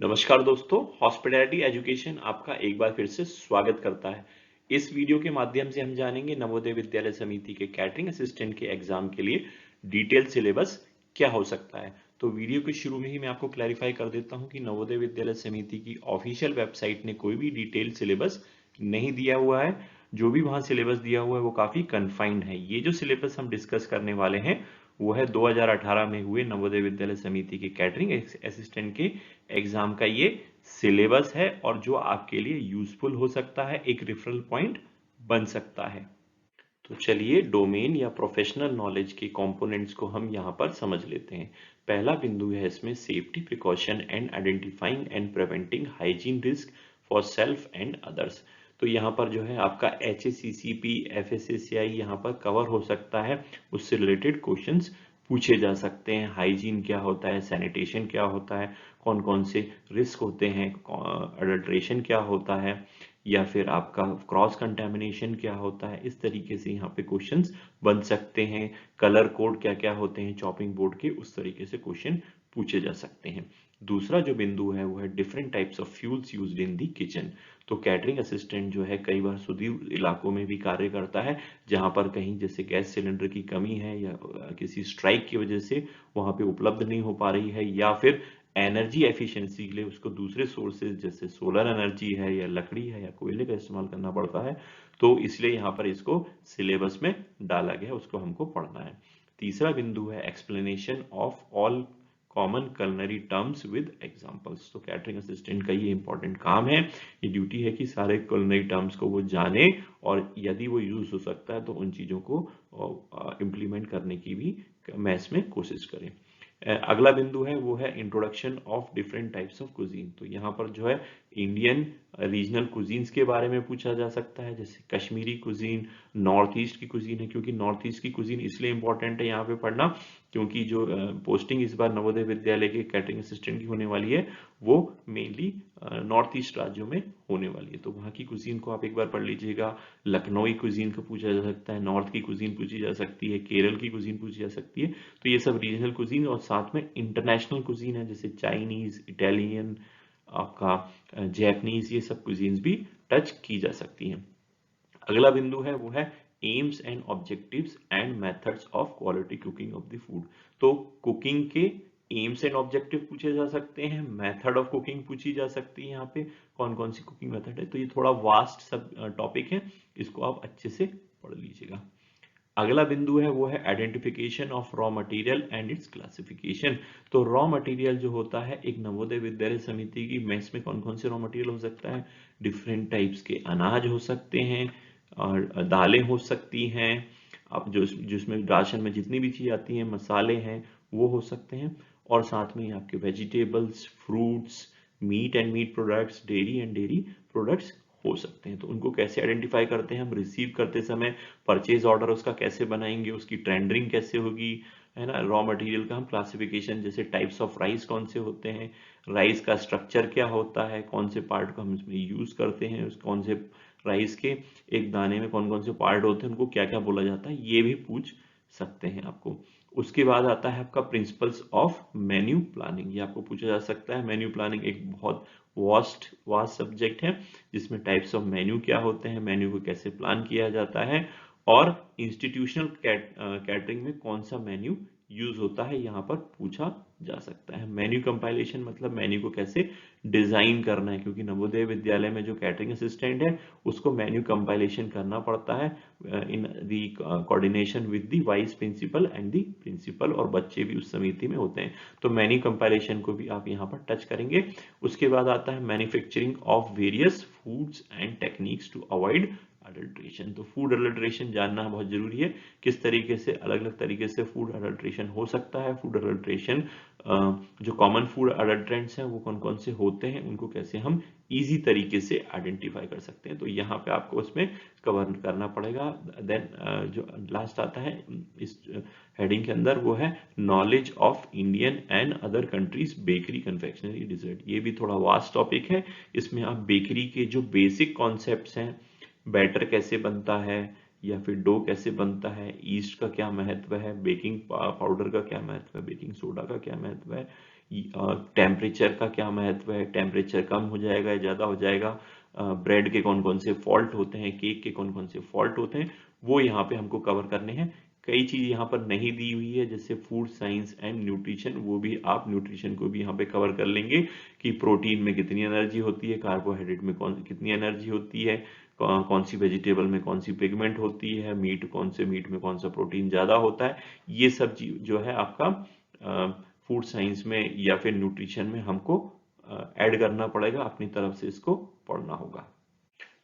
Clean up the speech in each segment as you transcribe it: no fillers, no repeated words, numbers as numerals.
नमस्कार दोस्तों, hospitality education आपका एक बार फिर से स्वागत करता है। इस वीडियो के माध्यम से हम जानेंगे नवोदय विद्यालय समिति के कैटरिंग असिस्टेंट के एग्जाम के लिए डिटेल सिलेबस क्या हो सकता है। तो वीडियो के शुरू में ही मैं आपको क्लैरिफाई कर देता हूं कि नवोदय विद्यालय समिति की ऑफिशियल वेबसाइट ने कोई भी डिटेल सिलेबस नहीं दिया हुआ है। जो भी वहां सिलेबस दिया हुआ है वो काफी कन्फाइंड है। ये जो सिलेबस हम डिस्कस करने वाले हैं वो है 2018 में हुए नवोदय विद्यालय समिति के कैटरिंग असिस्टेंट के एग्जाम का ये सिलेबस है और जो आपके लिए यूजफुल हो सकता है, एक रेफरल पॉइंट बन सकता है। तो चलिए डोमेन या प्रोफेशनल नॉलेज के कंपोनेंट्स को हम यहाँ पर समझ लेते हैं। पहला बिंदु है इसमें safety precaution and identifying and preventing hygiene risk for self and others. तो यहाँ पर जो है आपका HACCP FSSAI यहाँ पर कवर हो सकता है, उससे रिलेटेड क्वेश्चंस पूछे जा सकते हैं। हाइजीन क्या होता है, सैनिटेशन क्या होता है, कौन कौन से रिस्क होते हैं, अडल्ट्रेशन क्या होता है, या फिर आपका क्रॉस कंटेमिनेशन क्या होता है। इस तरीके से यहाँ पे क्वेश्चंस बन सकते हैं। कलर कोड क्या क्या होते हैं चॉपिंग बोर्ड के, उस तरीके से क्वेश्चन पूछे जा सकते हैं। दूसरा जो बिंदु है वो है different types of fuels used in the kitchen. तो कैटरिंग असिस्टेंट जो है कई बार सुदूर इलाकों में भी कार्य करता है, जहां पर कहीं जैसे गैस सिलेंडर की कमी है या किसी स्ट्राइक की वजह से वहां पे उपलब्ध नहीं हो पा रही है, या फिर एनर्जी एफिशिएंसी के लिए उसको दूसरे सोर्सेज जैसे सोलर एनर्जी है या लकड़ी है या कोयले का इस्तेमाल करना पड़ता है। तो इसलिए यहाँ पर इसको सिलेबस में डाला गया, उसको हमको पढ़ना है। तीसरा बिंदु है explanation of all common culinary terms with examples. तो कैटरिंग असिस्टेंट का ये इंपॉर्टेंट काम है, ये ड्यूटी है कि सारे कलनरी टर्म्स को वो जाने और यदि वो यूज हो सकता है तो उन चीजों को इम्प्लीमेंट करने की भी मैथ्स में कोशिश करें। अगला बिंदु है वो है introduction of different types of cuisine. तो यहाँ पर जो है इंडियन रीजनल कुजीन्स के बारे में पूछा जा सकता है, जैसे कश्मीरी कुजीन, नॉर्थ ईस्ट की कुजीन है। क्योंकि नॉर्थ ईस्ट की कुजीन इसलिए इंपॉर्टेंट है यहाँ पे पढ़ना क्योंकि जो पोस्टिंग इस बार नवोदय विद्यालय के कैटरिंग असिस्टेंट की होने वाली है वो मेनली नॉर्थ ईस्ट राज्यों में होने वाली है। तो वहाँ की कुजीन को आप एक बार पढ़ लीजिएगा। लखनऊ कुजीन का पूछा जा सकता है, नॉर्थ की कुजीन पूछी जा सकती है, केरल की कुजीन पूछी जा सकती है। तो ये सब रीजनल कुजीन और साथ में इंटरनेशनल कुजीन है, जैसे चाइनीज, इटालियन, आपका जैपनीज, ये सब कुजीन्स भी टच की जा सकती हैं। अगला बिंदु है वो है AIIMS and objectives and methods of quality cooking of the food. तो कुकिंग के एम्स एंड ऑब्जेक्टिव पूछे जा सकते हैं, मेथड ऑफ कुकिंग पूछी जा सकती है, यहाँ पे कौन कौन सी कुकिंग मेथड है। तो ये थोड़ा वास्ट सब टॉपिक है, इसको आप अच्छे से पढ़ लीजिएगा। अगला बिंदु है वो है identification of raw material and it's classification. तो रॉ मटेरियल जो होता है एक नवोदय विद्यालय समिति की मेस में कौन कौन से रॉ मटेरियल हो सकता है, डिफरेंट टाइप्स के अनाज हो सकते हैं और दालें हो सकती हैं, अब जो जिसमें राशन में जितनी भी चीज आती है, मसाले हैं, वो हो सकते हैं। और साथ में आपके vegetables, fruits, meat and meat products, dairy and dairy products हो सकते हैं। तो उनको कैसे आइडेंटिफाई करते हैं हम, रिसीव करते समय परचेज ऑर्डर उसका कैसे बनाएंगे, उसकी टेंडरिंग कैसे होगी, है ना। रॉ मटेरियल का हम क्लासिफिकेशन, जैसे टाइप्स ऑफ राइस कौन से होते हैं, राइस का स्ट्रक्चर क्या होता है, कौन से पार्ट को हम इसमें यूज करते हैं, उस कौन से राइस के एक दाने में कौन कौन से पार्ट होते हैं, उनको क्या क्या बोला जाता है, ये भी पूछ सकते हैं आपको। उसके बाद आता है आपका प्रिंसिपल्स ऑफ मेन्यू प्लानिंग। ये आपको पूछा जा सकता है। मेन्यू प्लानिंग एक बहुत वास्ट सब्जेक्ट है, जिसमें टाइप्स ऑफ मेन्यू क्या होते हैं, मेन्यू को कैसे प्लान किया जाता है, और इंस्टीट्यूशनल कैटरिंग में कौन सा मेन्यू यूज होता है, यहाँ पर पूछा जा सकता है। मेन्यू कंपाइलेशन मतलब मेन्यू को कैसे डिजाइन करना है, क्योंकि नवोदय विद्यालय में जो कैटरिंग असिस्टेंट है उसको मेन्यू कंपाइलेशन करना पड़ता है in the coordination with the vice principal and the principal, और बच्चे भी उस समिति में होते हैं। तो मेन्यू कंपाइलेशन को भी आप यहाँ पर टच करेंगे। उसके बाद आता है manufacturing of various foods and techniques to avoid adulteration. तो फूड अडल्ट्रेशन जानना बहुत जरूरी है, किस तरीके से अलग अलग तरीके से फूड अडल्ट्रेशन हो सकता है। फूड अडल्ट्रेशन जो कॉमन फूड अडल्ट्रेंट्स हैं वो कौन कौन से होते हैं, उनको कैसे हम इजी तरीके से आइडेंटिफाई कर सकते हैं। तो यहाँ पे आपको उसमें कवर करना पड़ेगा। देन जो लास्ट आता है इस हेडिंग के अंदर वो है knowledge of Indian and other countries bakery confectionery dessert. ये भी थोड़ा वास्ट टॉपिक है। इसमें आप बेकरी के जो बेसिक कॉन्सेप्ट्स हैं, बैटर कैसे बनता है या फिर डो कैसे बनता है, ईस्ट का क्या महत्व है, बेकिंग पाउडर का क्या महत्व है, बेकिंग सोडा का क्या महत्व है, टेम्परेचर का क्या महत्व है, टेम्परेचर कम हो जाएगा या ज़्यादा हो जाएगा, ब्रेड के कौन कौन से फॉल्ट होते हैं, केक के कौन कौन से फॉल्ट होते हैं, वो यहाँ पे हमको कवर करने हैं। कई चीज़ यहाँ पर नहीं दी हुई है जैसे फूड साइंस एंड न्यूट्रिशन, वो भी आप न्यूट्रिशन को भी यहाँ पे कवर कर लेंगे कि प्रोटीन में कितनी एनर्जी होती है, कार्बोहाइड्रेट में कितनी एनर्जी होती है, कौन सी वेजिटेबल में कौन सी पिगमेंट होती है, मीट कौन से मीट में कौन सा प्रोटीन ज़्यादा होता है। ये सब जो है आपका फूड साइंस में या फिर न्यूट्रिशन में हमको ऐड करना पड़ेगा, अपनी तरफ से इसको पढ़ना होगा।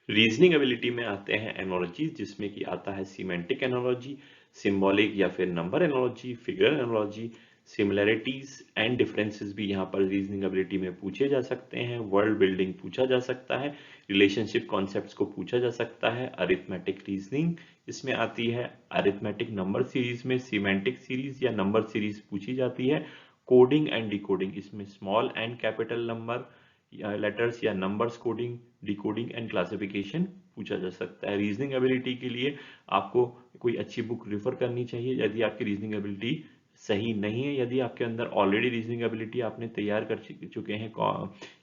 रीजनिंग एबिलिटी में आते हैं एनोलॉजी, जिसमें कि आता है सीमेंटिक एनोलॉजी, सिंबॉलिक या फिर number analogy, figure analogy, similarities and differences भी यहाँ पर रीजनिंग एबिलिटी में पूछे जा सकते हैं। वर्ल्ड बिल्डिंग पूछा जा सकता है, रिलेशनशिप कॉन्सेप्ट्स को पूछा जा सकता है। अरिथमेटिक रीजनिंग इसमें आती है, अरिथमेटिक नंबर सीरीज में सीमेंटिक सीरीज या नंबर सीरीज पूछी जाती है। कोडिंग एंड डिकोडिंग इसमें small and capital number letters या numbers coding, decoding and classification पूछा जा सकता है। रीजनिंग एबिलिटी के लिए आपको कोई अच्छी बुक रेफर करनी चाहिए यदि आपकी रीजनिंग एबिलिटी सही नहीं है। यदि आपके अंदर ऑलरेडी रीजनिंग एबिलिटी आपने तैयार कर चुके हैं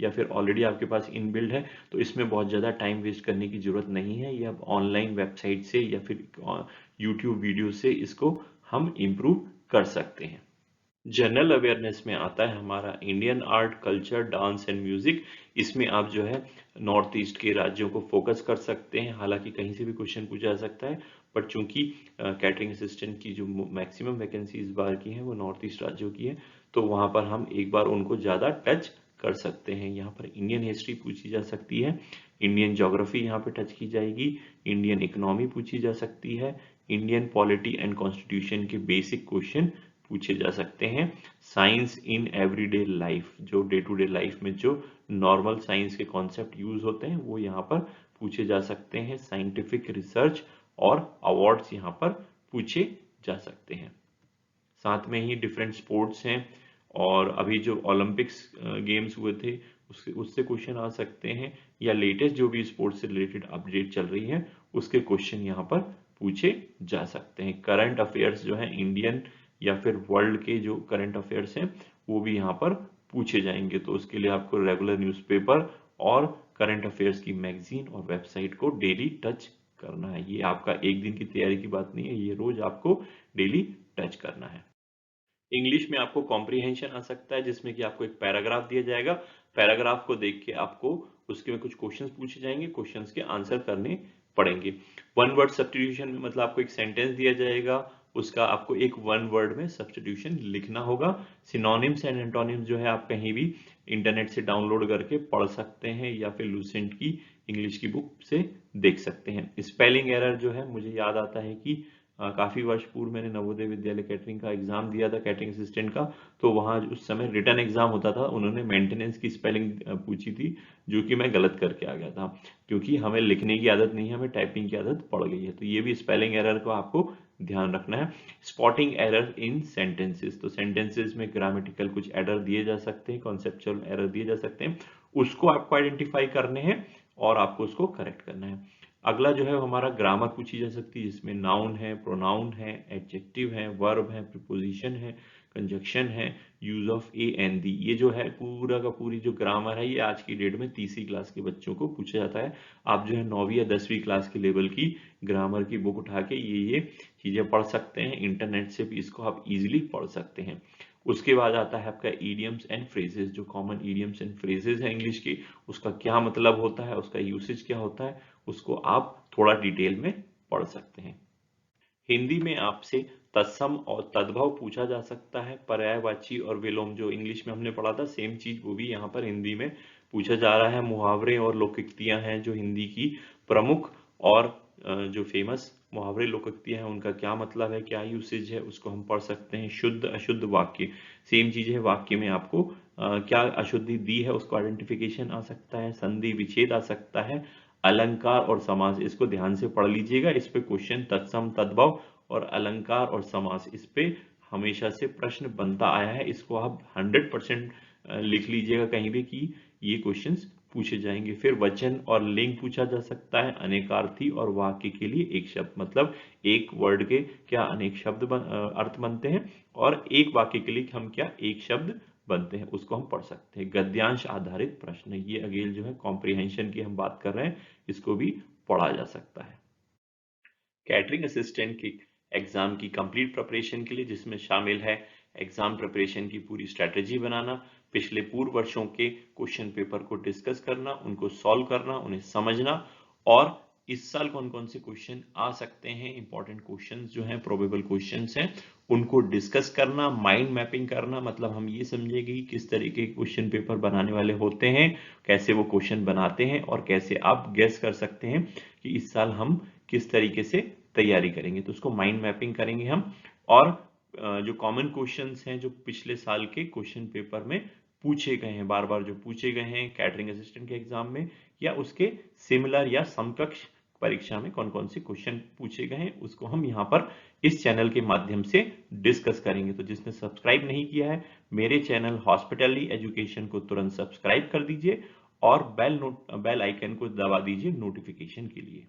या फिर ऑलरेडी आपके पास इनबिल्ड है, तो इसमें बहुत ज़्यादा टाइम वेस्ट करने की जरूरत नहीं है। ये आप ऑनलाइन वेबसाइट से या फिर यूट्यूब वीडियो से इसको हम इम्प्रूव कर सकते हैं। जनरल अवेयरनेस में आता है हमारा Indian art, culture, dance and music. इसमें आप जो है नॉर्थ ईस्ट के राज्यों को फोकस कर सकते हैं, हालांकि कहीं से भी क्वेश्चन पूछा जा सकता है, पर चूंकि कैटरिंग असिस्टेंट की जो मैक्सिमम वैकेंसी इस बार की है वो नॉर्थ ईस्ट राज्यों की है, तो वहां पर हम एक बार उनको ज़्यादा टच कर सकते हैं। यहाँ पर इंडियन हिस्ट्री पूछी जा सकती है, इंडियन ज्योग्राफी यहाँ पे टच की जाएगी, इंडियन इकोनॉमी पूछी जा सकती है, इंडियन पॉलिटी एंड कॉन्स्टिट्यूशन के बेसिक क्वेश्चन पूछे जा सकते हैं। साइंस इन एवरीडे लाइफ, जो डे टू डे लाइफ में जो नॉर्मल साइंस के कॉन्सेप्ट यूज होते हैं वो यहाँ पर पूछे जा सकते हैं। साइंटिफिक रिसर्च और अवार्ड्स यहाँ पर पूछे जा सकते हैं। साथ में ही डिफरेंट स्पोर्ट्स हैं, और अभी जो ओलंपिक्स गेम्स हुए थे उससे क्वेश्चन आ सकते हैं, या लेटेस्ट जो भी स्पोर्ट्स से रिलेटेड अपडेट चल रही है उसके क्वेश्चन यहाँ पर पूछे जा सकते हैं। करंट अफेयर्स जो है इंडियन या फिर वर्ल्ड के जो करंट अफेयर्स हैं वो भी यहाँ पर पूछे जाएंगे, तो उसके लिए आपको रेगुलर न्यूज़पेपर और करंट अफेयर्स की मैगजीन और वेबसाइट को डेली टच करना है। ये आपका एक दिन की तैयारी की बात नहीं है, ये रोज आपको डेली टच करना है। इंग्लिश में आपको कॉम्प्रिहेंशन आ सकता है, जिसमें कि आपको एक पैराग्राफ दिया जाएगा, पैराग्राफ को देख के आपको उसके में कुछ क्वेश्चंस पूछे जाएंगे, क्वेश्चंस के आंसर करने पड़ेंगे। वन वर्ड सब्स्टिट्यूशन में मतलब आपको एक सेंटेंस दिया जाएगा, उसका आपको एक वन वर्ड में सब्स्टिट्यूशन लिखना होगा। सिनोनिम्स एंड एंटोनिम्स जो है आप कहीं भी इंटरनेट से डाउनलोड करके पढ़ सकते हैं या फिर लूसेंट की इंग्लिश की बुक से देख सकते हैं। स्पेलिंग एरर जो है, मुझे याद आता है कि काफी वर्ष पूर्व मैंने नवोदय विद्यालय कैटरिंग का एग्जाम दिया था, कैटरिंग असिस्टेंट का, तो वहां उस समय रिटर्न एग्जाम होता था, उन्होंने मेंटेनेंस की स्पेलिंग पूछी थी जो कि मैं गलत करके आ गया था, क्योंकि हमें लिखने की आदत नहीं है, हमें टाइपिंग की आदत पड़ गई है। तो ये भी स्पेलिंग एरर को आपको ध्यान रखना है। स्पॉटिंग एरर इन सेंटेंसेस, तो सेंटेंसेस में ग्रामेटिकल कुछ एरर दिए जा सकते हैं, कॉन्सेप्चुअल एरर दिए जा सकते हैं, उसको आपको आइडेंटिफाई करने हैं और आपको उसको करेक्ट करना है। अगला जो है हमारा ग्रामर पूछी जा सकती है, जिसमें नाउन है, प्रोनाउन है, एडजेक्टिव है, वर्ब है, प्रीपोजिशन है, कंजक्शन है, use of A and the. ये जो है पूरा का पूरी जो ग्रामर है, ये आज की डेट में तीसरी क्लास के बच्चों को पूछा जाता है। आप जो है 9वीं या 10वीं क्लास के लेवल की ग्रामर की बुक उठा के ये चीजें पढ़ सकते हैं, इंटरनेट से भी इसको आप इजिली पढ़ सकते हैं। उसके बाद आता है आपका इडियम्स एंड फ्रेजेस, जो कॉमन इडियम्स एंड फ्रेजेस है इंग्लिश की, उसका क्या मतलब होता है, उसका यूसेज क्या होता है, उसको आप थोड़ा डिटेल में पढ़ सकते हैं। हिंदी में आपसे तत्सम और तद्भव पूछा जा सकता है। पर्यायवाची और विलोम जो इंग्लिश में हमने पढ़ा था, सेम चीज वो भी यहाँ पर हिंदी में पूछा जा रहा है। मुहावरे और लोकोक्तियां हैं जो हिंदी की प्रमुख और जो फेमस मुहावरे लोकोक्तियां हैं उनका क्या मतलब है, क्या यूसेज है, उसको हम पढ़ सकते हैं। शुद्ध अशुद्ध वाक्य, सेम चीज है, वाक्य में आपको क्या अशुद्धि दी है उसको आइडेंटिफिकेशन आ सकता है। संधि विच्छेद आ सकता है। अलंकार और समास, इसको ध्यान से पढ़ लीजिएगा, इस पे क्वेश्चन तत्सम तद्भव और अलंकार और समास, इस पे हमेशा से प्रश्न बनता आया है, इसको आप 100% लिख लीजिएगा कहीं भी कि ये क्वेश्चंस पूछे जाएंगे। फिर वचन और लिंग पूछा जा सकता है। अनेकार्थी और वाक्य के लिए एक शब्द, मतलब एक वर्ड के क्या अनेक शब्द अर्थ बनते हैं, और एक वाक्य के लिए हम क्या एक शब्द बनते हैं उसको हम पढ़ सकते हैं। गद्यांश आधारित प्रश्न, ये अगेन जो है कॉम्प्रिहेंशन की हम बात कर रहे हैं, इसको भी पढ़ा जा सकता है। कैटरिंग असिस्टेंट की एग्जाम की कंप्लीट प्रिपरेशन के लिए, जिसमें शामिल है एग्जाम प्रिपरेशन की पूरी स्ट्रेटेजी बनाना, पिछले पूर्व वर्षों के क्वेश्चन पेपर को डिस्कस करना, उनको सॉल्व करना, उन्हें समझना, और इस साल कौन कौन से क्वेश्चन आ सकते हैं, इंपॉर्टेंट क्वेश्चंस जो हैं, प्रोबेबल क्वेश्चंस हैं, उनको डिस्कस करना, माइंड मैपिंग करना, मतलब हम ये समझेंगे कि किस तरीके के क्वेश्चन पेपर बनाने वाले होते हैं, कैसे वो क्वेश्चन बनाते हैं, और कैसे आप गेस कर सकते हैं कि इस साल हम किस तरीके से तैयारी करेंगे। तो उसको माइंड मैपिंग करेंगे हम, और जो कॉमन क्वेश्चंस हैं जो पिछले साल के क्वेश्चन पेपर में पूछे गए हैं, बार बार जो पूछे गए हैं कैटरिंग असिस्टेंट के एग्जाम में, या उसके सिमिलर या समकक्ष परीक्षा में कौन कौन से क्वेश्चन पूछे गए हैं, उसको हम यहाँ पर इस चैनल के माध्यम से डिस्कस करेंगे। तो जिसने सब्सक्राइब नहीं किया है मेरे चैनल हॉस्पिटैलिटी एजुकेशन को तुरंत सब्सक्राइब कर दीजिए और बेल आइकन को दबा दीजिए नोटिफिकेशन के लिए।